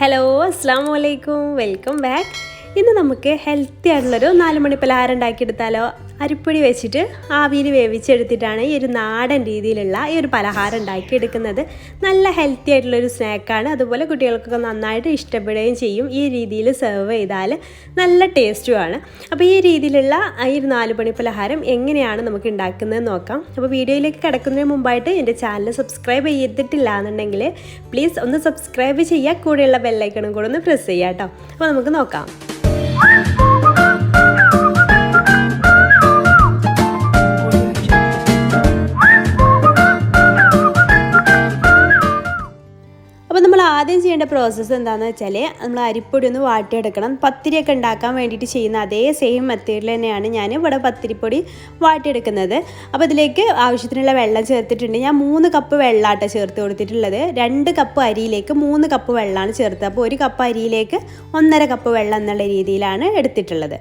Hello അസ്സലാമു അലൈക്കും welcome back. ഇന്ന് നമുക്ക് ഹെൽത്തി ആയിട്ടുള്ളൊരു 4 മണി പലഹാരം ഉണ്ടാക്കിയെടുത്താലോ. അരിപ്പൊടി വെച്ചിട്ട് ആവിയിൽ വേവിച്ചെടുത്തിട്ടാണ് ഈ ഒരു നാടൻ രീതിയിലുള്ള ഈ ഒരു പലഹാരം ഉണ്ടാക്കിയെടുക്കുന്നത്. നല്ല ഹെൽത്തി ആയിട്ടുള്ളൊരു സ്നാക്കാണ്. അതുപോലെ കുട്ടികൾക്കൊക്കെ നന്നായിട്ട് ഇഷ്ടപ്പെടുകയും ചെയ്യും. ഈ രീതിയിൽ സെർവ് ചെയ്താൽ നല്ല ടേസ്റ്റുമാണ്. അപ്പോൾ ഈ രീതിയിലുള്ള ഈ ഒരു 4 മണി പലഹാരം എങ്ങനെയാണ് നമുക്ക് ഉണ്ടാക്കുന്നത് നോക്കാം. അപ്പോൾ വീഡിയോയിലേക്ക് കിടക്കുന്നതിന് മുമ്പായിട്ട് എൻ്റെ ചാനൽ സബ്സ്ക്രൈബ് ചെയ്തിട്ടില്ല എന്നുണ്ടെങ്കിൽ പ്ലീസ് ഒന്ന് സബ്സ്ക്രൈബ് ചെയ്യുക. കൂടെയുള്ള ബെല്ലൈക്കണും കൂടെ ഒന്ന് പ്രസ് ചെയ്യുക കേട്ടോ. അപ്പോൾ നമുക്ക് നോക്കാം. ആദ്യം ചെയ്യേണ്ട പ്രോസസ്സ് എന്താണെന്ന് വെച്ചാൽ നമ്മൾ അരിപ്പൊടി ഒന്ന് വാട്ടിയെടുക്കണം. പത്തിരിയൊക്കെ ഉണ്ടാക്കാൻ വേണ്ടിയിട്ട് ചെയ്യുന്ന അതേ സെയിം മെത്തേഡിൽ തന്നെയാണ് ഞാൻ ഇവിടെ പത്തിരിപ്പൊടി വാട്ടിയെടുക്കുന്നത്. അപ്പോൾ ഇതിലേക്ക് ആവശ്യത്തിനുള്ള വെള്ളം ചേർത്തിട്ടുണ്ട്. ഞാൻ 3 കപ്പ് വെള്ളമാട്ടോ ചേർത്ത് കൊടുത്തിട്ടുള്ളത്. 2 കപ്പ് അരിയിലേക്ക് 3 കപ്പ് വെള്ളമാണ് ചേർത്തത്. അപ്പോൾ 1 കപ്പ് അരിയിലേക്ക് 1.5 കപ്പ് വെള്ളം എന്നുള്ള രീതിയിലാണ് എടുത്തിട്ടുള്ളത്.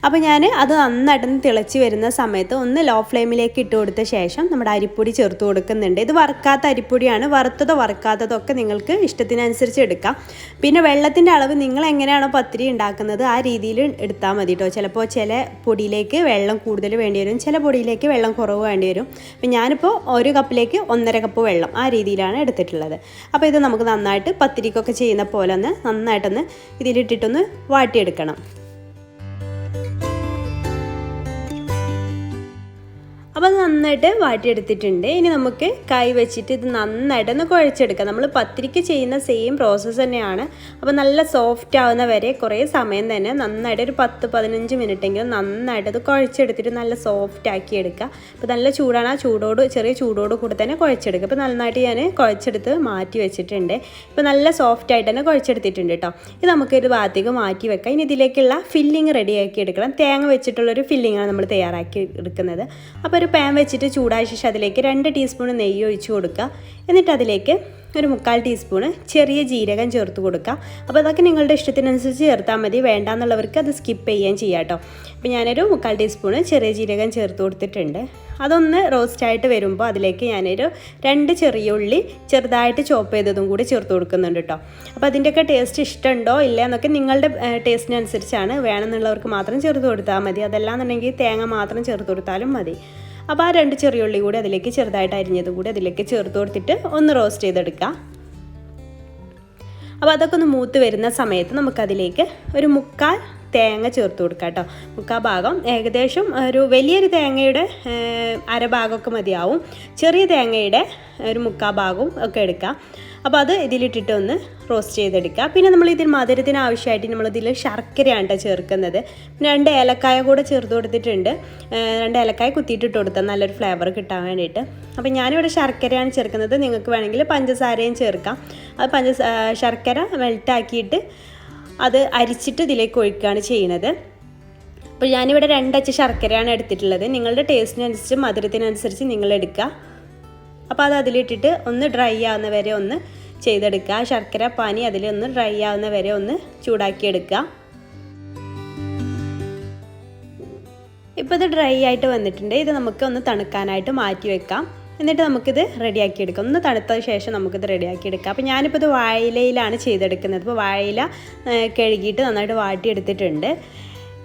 അപ്പോൾ ഞാൻ അത് നന്നായിട്ടൊന്ന് തിളച്ച് വരുന്ന സമയത്ത് ഒന്ന് ലോ ഫ്ലെയിമിലേക്ക് ഇട്ട് കൊടുത്ത ശേഷം നമ്മുടെ അരിപ്പൊടി ചേർത്ത് കൊടുക്കുന്നുണ്ട്. ഇത് വറുക്കാത്ത അരിപ്പൊടിയാണ്. വറുത്തതോ വറുക്കാത്തതോ ഒക്കെ നിങ്ങൾക്ക് ഇഷ്ടത്തിനനുസരിച്ച് എടുക്കാം. പിന്നെ വെള്ളത്തിൻ്റെ അളവ് നിങ്ങൾ എങ്ങനെയാണോ പത്തിരി ഉണ്ടാക്കുന്നത് ആ രീതിയിൽ എടുത്താൽ മതി കേട്ടോ. ചിലപ്പോൾ ചില പൊടിയിലേക്ക് വെള്ളം കൂടുതൽ വേണ്ടി വരും, ചില പൊടിയിലേക്ക് വെള്ളം കുറവ് വേണ്ടി വരും. അപ്പം ഞാനിപ്പോൾ 1 കപ്പിലേക്ക് 1.5 കപ്പ് വെള്ളം ആ രീതിയിലാണ് എടുത്തിട്ടുള്ളത്. അപ്പോൾ ഇത് നമുക്ക് നന്നായിട്ട് പത്തിരിക്കൊക്കെ ചെയ്യുന്ന പോലെ ഒന്ന് നന്നായിട്ടൊന്ന് ഇതിലിട്ടിട്ടൊന്ന് വാട്ടിയെടുക്കണം. അപ്പോൾ അത് നന്നായിട്ട് വാട്ടിയെടുത്തിട്ടുണ്ട്. ഇനി നമുക്ക് കൈ വെച്ചിട്ട് ഇത് നന്നായിട്ടൊന്ന് കുഴച്ചെടുക്കാം. നമ്മൾ പത്തിരിക്ക് ചെയ്യുന്ന സെയിം പ്രോസസ്സ് തന്നെയാണ്. അപ്പോൾ നല്ല സോഫ്റ്റ് ആവുന്ന വരെ കുറേ സമയം തന്നെ നന്നായിട്ട് ഒരു 10-15 മിനിറ്റെങ്കിലും നന്നായിട്ട് അത് കുഴച്ചെടുത്തിട്ട് നല്ല സോഫ്റ്റ് ആക്കി എടുക്കുക. അപ്പോൾ നല്ല ചൂടാണ്. ആ ചെറിയ ചൂടോട് കൂടെ തന്നെ കുഴച്ചെടുക്കുക. അപ്പോൾ നന്നായിട്ട് ഞാൻ കുഴച്ചെടുത്ത് മാറ്റി വെച്ചിട്ടുണ്ട്. ഇപ്പോൾ നല്ല സോഫ്റ്റ് ആയിട്ട് തന്നെ കുഴച്ചെടുത്തിട്ടുണ്ട് കേട്ടോ. ഇത് നമുക്കൊരു ഭാഗത്തേക്ക് മാറ്റി വെക്കാം. ഇനി ഇതിലേക്കുള്ള ഫില്ലിങ് റെഡിയാക്കി എടുക്കണം. തേങ്ങ വെച്ചിട്ടുള്ളൊരു ഫില്ലിങ്ങാണ് നമ്മൾ തയ്യാറാക്കി എടുക്കുന്നത്. അപ്പോൾ ഒരു പാൻ വെച്ചിട്ട് ചൂടായ ശേഷം അതിലേക്ക് 2 ടീസ്പൂൺ നെയ്യ് ഒഴിച്ച് കൊടുക്കുക. എന്നിട്ട് അതിലേക്ക് ഒരു 3/4 ടീസ്പൂണ് ചെറിയ ജീരകം ചേർത്ത് കൊടുക്കുക. അപ്പോൾ അതൊക്കെ നിങ്ങളുടെ ഇഷ്ടത്തിനനുസരിച്ച് ചേർത്താൽ മതി. വേണ്ടാന്നുള്ളവർക്ക് അത് സ്കിപ്പ് ചെയ്യുകയും ചെയ്യാം കേട്ടോ. അപ്പോൾ ഞാനൊരു 3/4 ടീസ്പൂണ് ചെറിയ ജീരകം ചേർത്ത് കൊടുത്തിട്ടുണ്ട്. അതൊന്ന് റോസ്റ്റായിട്ട് വരുമ്പോൾ അതിലേക്ക് ഞാനൊരു 2 ചെറിയ ഉള്ളി ചെറുതായിട്ട് ചോപ്പ് ചെയ്തതും കൂടി ചേർത്ത് കൊടുക്കുന്നുണ്ട് കേട്ടോ. അപ്പോൾ അതിൻ്റെയൊക്കെ ടേസ്റ്റ് ഇഷ്ടമുണ്ടോ ഇല്ല എന്നൊക്കെ നിങ്ങളുടെ ടേസ്റ്റിനനുസരിച്ചാണ്. വേണമെന്നുള്ളവർക്ക് മാത്രം ചേർത്ത് കൊടുത്താൽ മതി. അതല്ലാന്നുണ്ടെങ്കിൽ തേങ്ങ മാത്രം ചേർത്ത് കൊടുത്താലും മതി. അപ്പോൾ ആ 2 ചെറിയ ഉള്ളി കൂടി അതിലേക്ക് ചെറുതായിട്ട് അരിഞ്ഞതും കൂടി അതിലേക്ക് ചേർത്ത് കൊടുത്തിട്ട് ഒന്ന് റോസ്റ്റ് ചെയ്തെടുക്കുക. അപ്പോൾ അതൊക്കെ ഒന്ന് മൂത്ത് വരുന്ന സമയത്ത് നമുക്കതിലേക്ക് ഒരു 3/4 തേങ്ങ ചേർത്ത് കൊടുക്കുക കേട്ടോ. 3/4 ഭാഗം ഏകദേശം ഒരു വലിയൊരു തേങ്ങയുടെ അരഭാഗമൊക്കെ മതിയാവും. ചെറിയ തേങ്ങയുടെ ഒരു 3/4 ഭാഗവും ഒക്കെ എടുക്കുക. അപ്പോൾ അത് ഇതിലിട്ടിട്ട് ഒന്ന് റോസ്റ്റ് ചെയ്തെടുക്കുക. പിന്നെ നമ്മൾ ഇതിൽ മധുരത്തിന് ആവശ്യമായിട്ട് നമ്മളിതിൽ ശർക്കരയാണ് കേട്ടോ ചേർക്കുന്നത്. പിന്നെ 2 ഏലക്കായ കൂടെ ചേർത്ത് കൊടുത്തിട്ടുണ്ട്. 2 ഏലക്കായ കുത്തിയിട്ടിട്ട് കൊടുത്താൽ നല്ലൊരു ഫ്ലേവർ കിട്ടാൻ വേണ്ടിയിട്ട്. അപ്പോൾ ഞാനിവിടെ ശർക്കരയാണ് ചേർക്കുന്നത്. നിങ്ങൾക്ക് വേണമെങ്കിൽ പഞ്ചസാരയും ചേർക്കാം. അത് ശർക്കര മെൽറ്റാക്കിയിട്ട് അത് അരിച്ചിട്ട് ഇതിലേക്ക് ഒഴിക്കുകയാണ് ചെയ്യുന്നത്. അപ്പോൾ ഞാനിവിടെ 2 അച്ച് ശർക്കരയാണ് എടുത്തിട്ടുള്ളത്. നിങ്ങളുടെ ടേസ്റ്റിനനുസരിച്ച് മധുരത്തിനനുസരിച്ച് നിങ്ങൾ എടുക്കുക. അപ്പോൾ അത് അതിലിട്ടിട്ട് ഒന്ന് ഡ്രൈ ആവുന്ന വരെ ഒന്ന് ചെയ്തെടുക്കുക. ശർക്കര പാനി അതിലൊന്ന് ഡ്രൈ ആവുന്ന വരെ ഒന്ന് ചൂടാക്കിയെടുക്കുക. ഇപ്പോൾ ഇത് ഡ്രൈ ആയിട്ട് വന്നിട്ടുണ്ട്. ഇത് നമുക്ക് ഒന്ന് തണുക്കാനായിട്ട് മാറ്റി വെക്കാം. എന്നിട്ട് നമുക്കിത് റെഡിയാക്കി എടുക്കാം. ഒന്ന് തണുത്ത ശേഷം നമുക്കിത് റെഡിയാക്കി എടുക്കാം. അപ്പോൾ ഞാനിപ്പോൾ ഇത് വാഴയിലയിലാണ് ചെയ്തെടുക്കുന്നത്. അപ്പോൾ വാഴയില കഴുകിയിട്ട് നന്നായിട്ട് വാട്ടിയെടുത്തിട്ടുണ്ട്.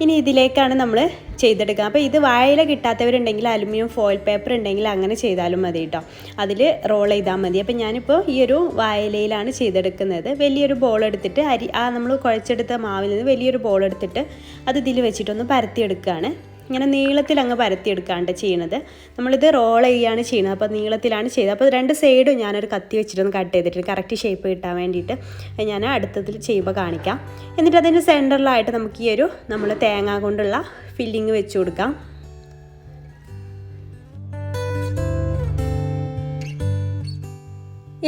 ഇനി ഇതിലേക്കാണ് നമ്മൾ ചെയ്തെടുക്കുക. അപ്പോൾ ഇത് വാഴയില കിട്ടാത്തവരുണ്ടെങ്കിൽ അലുമിനിയം ഫോയിൽ പേപ്പർ ഉണ്ടെങ്കിൽ അങ്ങനെ ചെയ്താലും മതി കേട്ടോ. അതിൽ റോൾ ചെയ്താൽ മതി. അപ്പോൾ ഞാനിപ്പോൾ ഈ ഒരു വാഴയിലയിലാണ് ചെയ്തെടുക്കുന്നത്. വലിയൊരു ബോൾ എടുത്തിട്ട് നമ്മൾ കുഴച്ചെടുത്ത മാവിൽ നിന്ന് വലിയൊരു ബോൾ എടുത്തിട്ട് അത് ഇതിൽ വെച്ചിട്ടൊന്ന് പരത്തിയെടുക്കുകയാണ്. ഇങ്ങനെ നീളത്തിൽ അങ്ങ് പരത്തിയെടുക്കാണ്ട് ചെയ്യണത്. നമ്മളിത് റോൾ ചെയ്യുകയാണ് ചെയ്യുന്നത്. അപ്പോൾ നീളത്തിലാണ് ചെയ്തത്. അപ്പോൾ 2 സൈഡും ഞാനൊരു കത്തി വെച്ചിട്ടൊന്ന് കട്ട് ചെയ്തിട്ട് കറക്റ്റ് ഷേപ്പ് കിട്ടാൻ വേണ്ടിയിട്ട് ഞാൻ അടുത്തതിൽ ചെയ്യുമ്പോൾ കാണിക്കാം. എന്നിട്ട് അതിൻ്റെ സെൻറ്ററിലായിട്ട് നമുക്ക് ഈ ഒരു നമ്മൾ തേങ്ങ കൊണ്ടുള്ള ഫില്ലിങ് വെച്ച് കൊടുക്കാം.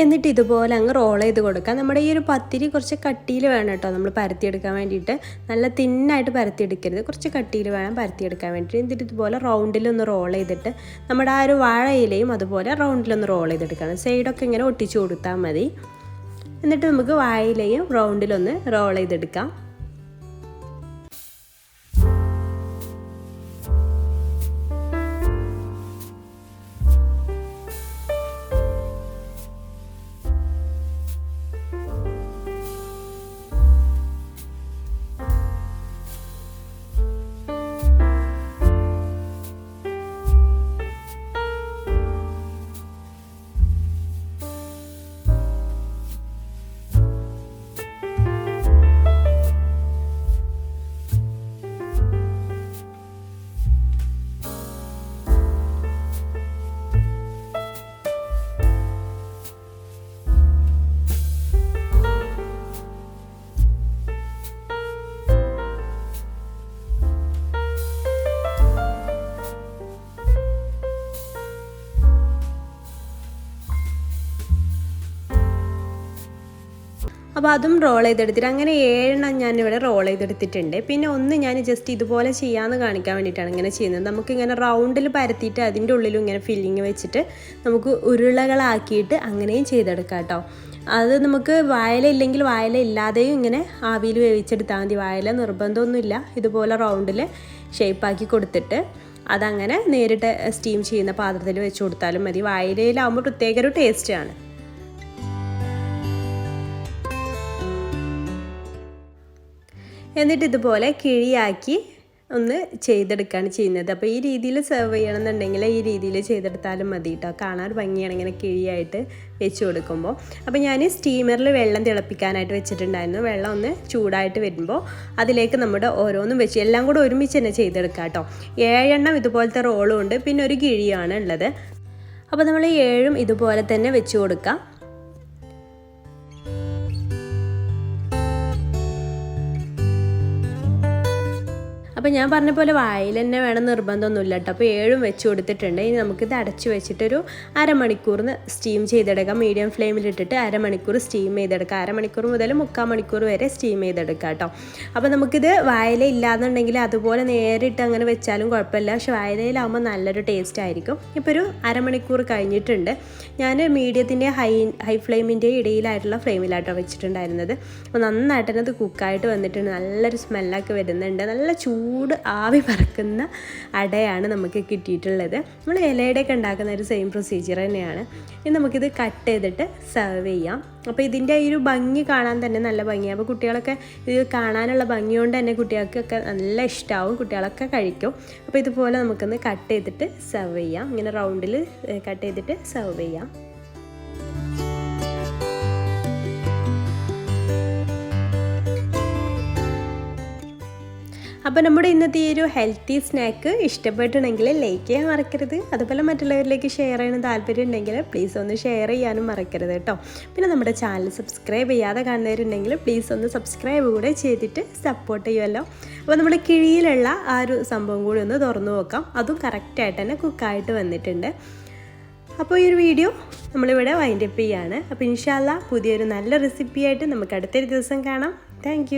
എന്നിട്ട് ഇതുപോലെ അങ്ങ് റോൾ ചെയ്ത് കൊടുക്കാം. നമ്മുടെ ഈ ഒരു പത്തിരി കുറച്ച് കട്ടിയിൽ വേണം കേട്ടോ നമ്മൾ പരത്തിയെടുക്കാൻ വേണ്ടിയിട്ട്. നല്ല തിന്നായിട്ട് പരത്തിയെടുക്കരുത്, കുറച്ച് കട്ടിയിൽ വേണം പരത്തിയെടുക്കാൻ വേണ്ടിയിട്ട്. എന്നിട്ട് ഇതുപോലെ റൗണ്ടിലൊന്ന് റോൾ ചെയ്തിട്ട് നമ്മുടെ ആ ഒരു വാഴയിലയും അതുപോലെ റൗണ്ടിലൊന്ന് റോൾ ചെയ്തെടുക്കണം. സൈഡൊക്കെ ഇങ്ങനെ ഒട്ടിച്ചു കൊടുത്താൽ മതി. എന്നിട്ട് നമുക്ക് വാഴയിലയും റൗണ്ടിലൊന്ന് റോൾ ചെയ്തെടുക്കാം. അപ്പോൾ അതും റോൾ ചെയ്തെടുത്തിട്ട് അങ്ങനെ 7 ഞാനിവിടെ റോൾ ചെയ്തെടുത്തിട്ടുണ്ട്. പിന്നെ ഒന്ന് ഞാൻ ജസ്റ്റ് ഇതുപോലെ ചെയ്യാമെന്ന് കാണിക്കാൻ വേണ്ടിയിട്ടാണ് ഇങ്ങനെ ചെയ്യുന്നത്. നമുക്കിങ്ങനെ റൗണ്ടിൽ പരത്തിയിട്ട് അതിൻ്റെ ഉള്ളിലും ഇങ്ങനെ ഫില്ലിങ് വെച്ചിട്ട് നമുക്ക് ഉരുളകളാക്കിയിട്ട് അങ്ങനെയും ചെയ്തെടുക്കാം കേട്ടോ. അത് നമുക്ക് വാഴയില ഇല്ലെങ്കിൽ വാഴയില ഇല്ലാതെയും ഇങ്ങനെ ആവിയിൽ വേവിച്ചെടുത്താൽ മതി. വാഴയില നിർബന്ധമൊന്നുമില്ല. ഇതുപോലെ റൗണ്ടിൽ ഷേപ്പാക്കി കൊടുത്തിട്ട് അതങ്ങനെ നേരിട്ട് സ്റ്റീം ചെയ്യുന്ന പാത്രത്തിൽ വെച്ച് കൊടുത്താലും മതി. വാഴയിലയിലാവുമ്പോൾ പ്രത്യേക ഒരു ടേസ്റ്റാണ്. എന്നിട്ട് ഇതുപോലെ കിഴിയാക്കി ഒന്ന് ചെയ്തെടുക്കുകയാണ് ചെയ്യുന്നത്. അപ്പോൾ ഈ രീതിയിൽ സെർവ് ചെയ്യണമെന്നുണ്ടെങ്കിൽ ഈ രീതിയിൽ ചെയ്തെടുത്താലും മതി കേട്ടോ. കാണാൻ ഭംഗിയാണ് ഇങ്ങനെ കിഴിയായിട്ട് വെച്ച് കൊടുക്കുമ്പോൾ. അപ്പോൾ ഞാൻ സ്റ്റീമറിൽ വെള്ളം തിളപ്പിക്കാനായിട്ട് വെച്ചിട്ടുണ്ടായിരുന്നു. വെള്ളം ഒന്ന് ചൂടായിട്ട് വരുമ്പോൾ അതിലേക്ക് നമ്മുടെ ഓരോന്നും വെച്ച് എല്ലാം കൂടെ ഒരുമിച്ച് തന്നെ ചെയ്തെടുക്കാം കേട്ടോ. 7 ഇതുപോലത്തെ റോളും ഉണ്ട്, പിന്നെ ഒരു കിഴിയാണ് ഉള്ളത്. അപ്പോൾ നമ്മൾ 7 ഇതുപോലെ തന്നെ വെച്ച് കൊടുക്കാം. അപ്പോൾ ഞാൻ പറഞ്ഞ പോലെ വായിൽ തന്നെ വേണം നിർബന്ധമൊന്നുമില്ല കേട്ടോ. അപ്പോൾ 7 വെച്ച് കൊടുത്തിട്ടുണ്ട്. ഇനി നമുക്കിത് അടച്ച് വെച്ചിട്ടൊരു അരമണിക്കൂറിന് സ്റ്റീം ചെയ്തെടുക്കാം. മീഡിയം ഫ്ലെയിമിലിട്ടിട്ട് അരമണിക്കൂർ സ്റ്റീം ചെയ്തെടുക്കാം. അരമണിക്കൂർ മുതൽ 3/4 മണിക്കൂർ വരെ സ്റ്റീം ചെയ്തെടുക്കാം കേട്ടോ. അപ്പോൾ നമുക്കിത് വായില ഇല്ലാന്നുണ്ടെങ്കിൽ അതുപോലെ നേരിട്ട് അങ്ങനെ വെച്ചാലും കുഴപ്പമില്ല. പക്ഷെ വായിലയിലാവുമ്പോൾ നല്ലൊരു ടേസ്റ്റ് ആയിരിക്കും. ഇപ്പോൾ ഒരു അരമണിക്കൂർ കഴിഞ്ഞിട്ടുണ്ട്. ഞാൻ മീഡിയത്തിൻ്റെ ഹൈ ഫ്ലെയിമിൻ്റെ ഇടയിലായിട്ടുള്ള ഫ്ലെയിമിലാട്ടോ വെച്ചിട്ടുണ്ടായിരുന്നത്. അപ്പോൾ നന്നായിട്ട് അത് കുക്കായിട്ട് വന്നിട്ടുണ്ട്. നല്ലൊരു സ്മെല്ലൊക്കെ വരുന്നുണ്ട്. നല്ല ചൂട് ആവി പറക്കുന്ന അടയാണ് നമുക്ക് കിട്ടിയിട്ടുള്ളത്. നമ്മൾ ഇലയുടെയൊക്കെ ഉണ്ടാക്കുന്ന ഒരു സെയിം പ്രൊസീജിയർ തന്നെയാണ്. ഇനി നമുക്കിത് കട്ട് ചെയ്തിട്ട് സെർവ് ചെയ്യാം. അപ്പോൾ ഇതിൻ്റെ ഈ ഒരു ഭംഗി കാണാൻ തന്നെ നല്ല ഭംഗിയാണ്. അപ്പോൾ കുട്ടികളൊക്കെ ഇത് കാണാനുള്ള ഭംഗി കൊണ്ട് തന്നെ കുട്ടികൾക്കൊക്കെ നല്ല ഇഷ്ടമാവും. കുട്ടികളൊക്കെ കഴിക്കും. അപ്പോൾ ഇതുപോലെ നമുക്കൊന്ന് കട്ട് ചെയ്തിട്ട് സെർവ് ചെയ്യാം. ഇങ്ങനെ റൗണ്ടിൽ കട്ട് ചെയ്തിട്ട് സെർവ് ചെയ്യാം. അപ്പോൾ നമ്മുടെ ഇന്നത്തെ ഈ ഒരു ഹെൽത്തി സ്നാക്ക് ഇഷ്ടപ്പെട്ടുണ്ടെങ്കിൽ ലൈക്ക് ചെയ്യാൻ മറക്കരുത്. അതുപോലെ മറ്റുള്ളവരിലേക്ക് ഷെയർ ചെയ്യാൻ താല്പര്യം ഉണ്ടെങ്കിൽ പ്ലീസ് ഒന്ന് ഷെയർ ചെയ്യാനും മറക്കരുത് കേട്ടോ. പിന്നെ നമ്മുടെ ചാനൽ സബ്സ്ക്രൈബ് ചെയ്യാതെ കാണുന്നവരുണ്ടെങ്കിൽ പ്ലീസ് ഒന്ന് സബ്സ്ക്രൈബ് കൂടെ ചെയ്തിട്ട് സപ്പോർട്ട് ചെയ്യുമല്ലോ. അപ്പോൾ നമ്മുടെ കിഴിയിലുള്ള ആ ഒരു സംഭവം കൂടി ഒന്ന് തുറന്നു നോക്കാം. അതും കറക്റ്റായിട്ട് തന്നെ കുക്കായിട്ട് വന്നിട്ടുണ്ട്. അപ്പോൾ ഈ ഒരു വീഡിയോ നമ്മളിവിടെ വൈൻഡപ്പ് ചെയ്യാണ്. അപ്പോൾ ഇൻഷാ അല്ലാഹ് പുതിയൊരു നല്ല റെസിപ്പിയായിട്ട് നമുക്ക് അടുത്തൊരു ദിവസം കാണാം. താങ്ക്